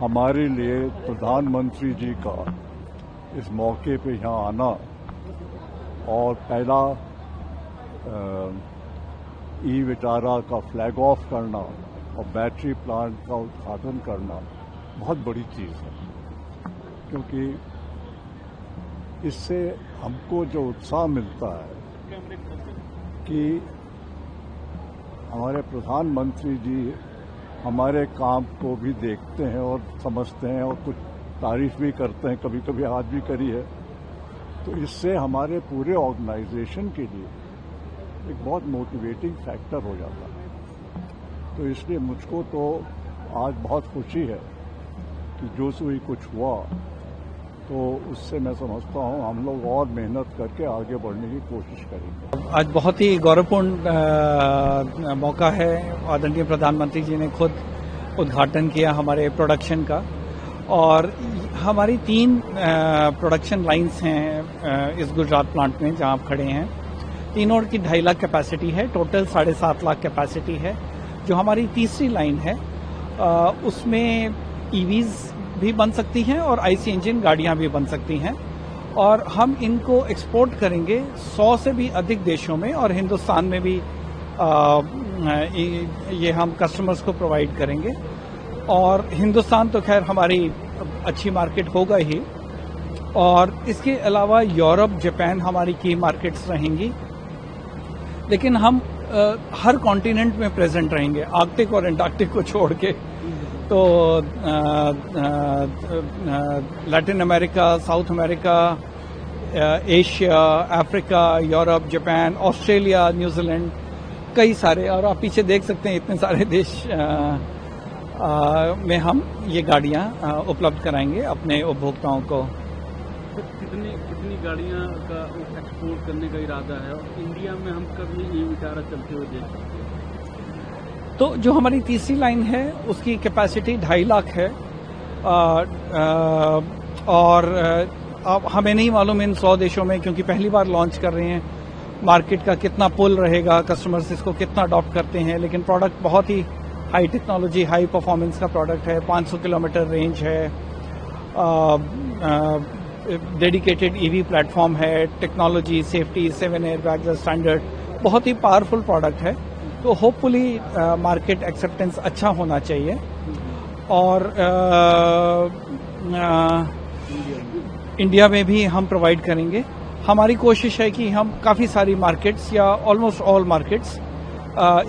हमारे लिए प्रधानमंत्री जी का इस मौके पे यहाँ आना और पहला ई विटारा का फ्लैग ऑफ करना और बैटरी प्लांट का उद्घाटन करना बहुत बड़ी चीज़ है, क्योंकि इससे हमको जो उत्साह मिलता है कि हमारे प्रधानमंत्री जी हमारे काम को भी देखते हैं और समझते हैं और कुछ तारीफ भी करते हैं, कभी कभी आज भी करी है। तो इससे हमारे पूरे ऑर्गेनाइजेशन के लिए एक बहुत मोटिवेटिंग फैक्टर हो जाता है। तो इसलिए मुझको तो आज बहुत खुशी है कि जो सो ही कुछ हुआ, तो उससे मैं समझता हूँ हम लोग और मेहनत करके आगे बढ़ने की कोशिश करेंगे। आज बहुत ही गौरवपूर्ण मौका है। आदरणीय प्रधानमंत्री जी ने खुद उद्घाटन किया हमारे प्रोडक्शन का, और हमारी 3 प्रोडक्शन लाइंस हैं इस गुजरात प्लांट में जहां आप खड़े हैं। तीनों की 2.5 लाख कैपेसिटी है, टोटल 7.5 लाख कैपेसिटी है। जो हमारी तीसरी लाइन है उसमें ईवीज भी बन सकती हैं और आईसी इंजन गाड़ियां भी बन सकती हैं, और हम इनको एक्सपोर्ट करेंगे 100 से भी अधिक देशों में, और हिंदुस्तान में भी ये हम कस्टमर्स को प्रोवाइड करेंगे। और हिंदुस्तान तो खैर हमारी अच्छी मार्केट होगा ही, और इसके अलावा यूरोप, जापान हमारी की मार्केट्स रहेंगी। लेकिन हम हर कॉन्टिनेंट में प्रेजेंट रहेंगे, आर्कटिक और एंटार्क्टिक को छोड़ के। तो Latin America, south America, Asia, Africa, Europe, Japan, Australia, New Zealand, कई सारे, और आप पीछे देख सकते हैं इतने सारे देश में हम ये गाड़ियां उपलब्ध कराएंगे अपने उपभोक्ताओं को। तो कितनी गाड़ियां का एक्सपोर्ट करने का इरादा है, और इंडिया में हम कब ये विचारा चलते हुए देख सकते हैं? तो जो हमारी तीसरी लाइन है उसकी कैपेसिटी 2.5 लाख है, और अब हमें नहीं मालूम इन 100 देशों में, क्योंकि पहली बार लॉन्च कर रहे हैं, मार्केट का कितना पुल रहेगा, कस्टमर्स इसको कितना अडॉप्ट करते हैं। लेकिन प्रोडक्ट बहुत ही हाई टेक्नोलॉजी, हाई परफॉर्मेंस का प्रोडक्ट है। 500 किलोमीटर रेंज है, डेडिकेटेड ईवी प्लेटफॉर्म है, technology, safety, 7 air bags standard, बहुत ही पावरफुल प्रोडक्ट है। तो होपफुली मार्केट एक्सेप्टेंस अच्छा होना चाहिए। और इंडिया में भी हम प्रोवाइड करेंगे। हमारी कोशिश है कि हम काफ़ी सारी मार्केट्स या ऑलमोस्ट ऑल मार्केट्स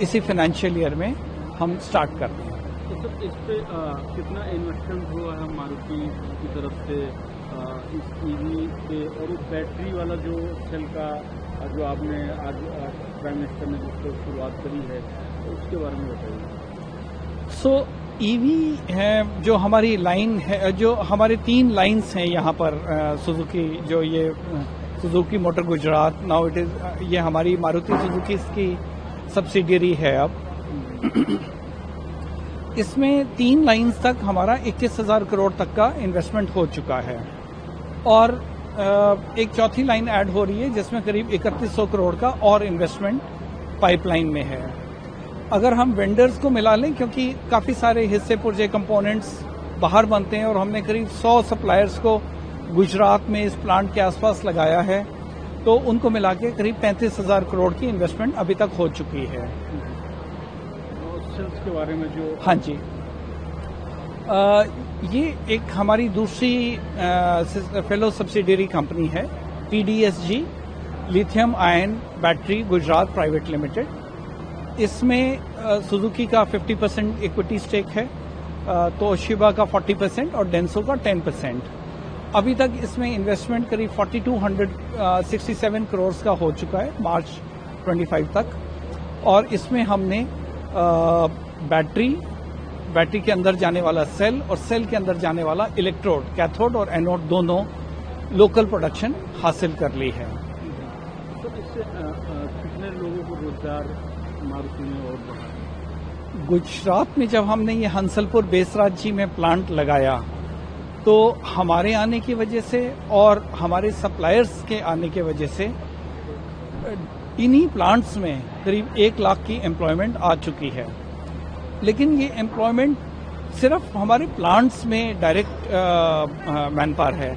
इसी फाइनेंशियल ईयर में हम स्टार्ट कर दें। तो सर, इस पे कितना इन्वेस्टमेंट हुआ है मारुति की तरफ से इस ईवी पे, और उस बैटरी वाला जो सेल का जो आपने आज प्राइम मिनिस्टर ने जिसको शुरुआत करी है, तो उसके बारे में बताइए। ईवी है जो हमारी लाइन है, जो हमारे 3 लाइंस हैं यहाँ पर सुजुकी, जो ये Suzuki motor Gujarat, now it is, ये हमारी मारुति सुजुकी की सब्सिडियरी है। अब इसमें 3 लाइंस तक हमारा 21,000 करोड़ तक का इन्वेस्टमेंट हो चुका है, और एक चौथी लाइन ऐड हो रही है जिसमें करीब 3100 करोड़ का और इन्वेस्टमेंट पाइपलाइन में है। अगर हम वेंडर्स को मिला लें, क्योंकि काफ़ी सारे हिस्से पुर्जे कंपोनेंट्स बाहर बनते हैं, और हमने करीब 100 सप्लायर्स को गुजरात में इस प्लांट के आसपास लगाया है, तो उनको मिला के करीब 35,000 करोड़ की इन्वेस्टमेंट अभी तक हो चुकी है। सेल्स के बारे में जो, हाँ जी, ये एक हमारी दूसरी फेलो सब्सिडियरी कंपनी है, PDSG lithium ion battery Gujarat private limited. इसमें सुजुकी का 50% इक्विटी स्टेक है, तोशिबा का 40% और डेंसो का 10%। अभी तक इसमें इन्वेस्टमेंट करीब 4,267 करोड़ का हो चुका है मार्च 25 तक, और इसमें हमने बैटरी के अंदर जाने वाला सेल और सेल के अंदर जाने वाला इलेक्ट्रोड, कैथोड और एनोड, दोनों लोकल प्रोडक्शन हासिल कर ली है। तो इससे कितने लोगों को रोजगार मारुति में और बढ़ा? गुजरात में जब हमने ये हंसलपुर बेसराज जी में प्लांट लगाया, तो हमारे आने की वजह से और हमारे सप्लायर्स के आने की वजह से इन्हीं प्लांट्स में करीब 1 लाख की एम्प्लॉयमेंट आ चुकी है। लेकिन ये एम्प्लॉयमेंट सिर्फ हमारे प्लांट्स में डायरेक्ट मैन पावर है,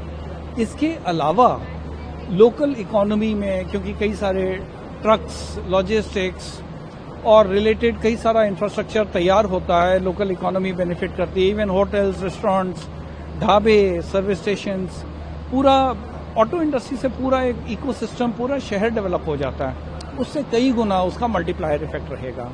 इसके अलावा लोकल इकोनॉमी में, क्योंकि कई सारे ट्रक्स, लॉजिस्टिक्स और रिलेटेड कई सारा इंफ्रास्ट्रक्चर तैयार होता है, लोकल इकोनॉमी बेनिफिट करती है। इवन होटल्स, रेस्टोरेंट्स, ढाबे, सर्विस स्टेशंस, पूरा ऑटो इंडस्ट्री से पूरा एक इकोसिस्टम, पूरा शहर डेवलप हो जाता है। उससे कई गुना उसका मल्टीप्लायर इफेक्ट रहेगा।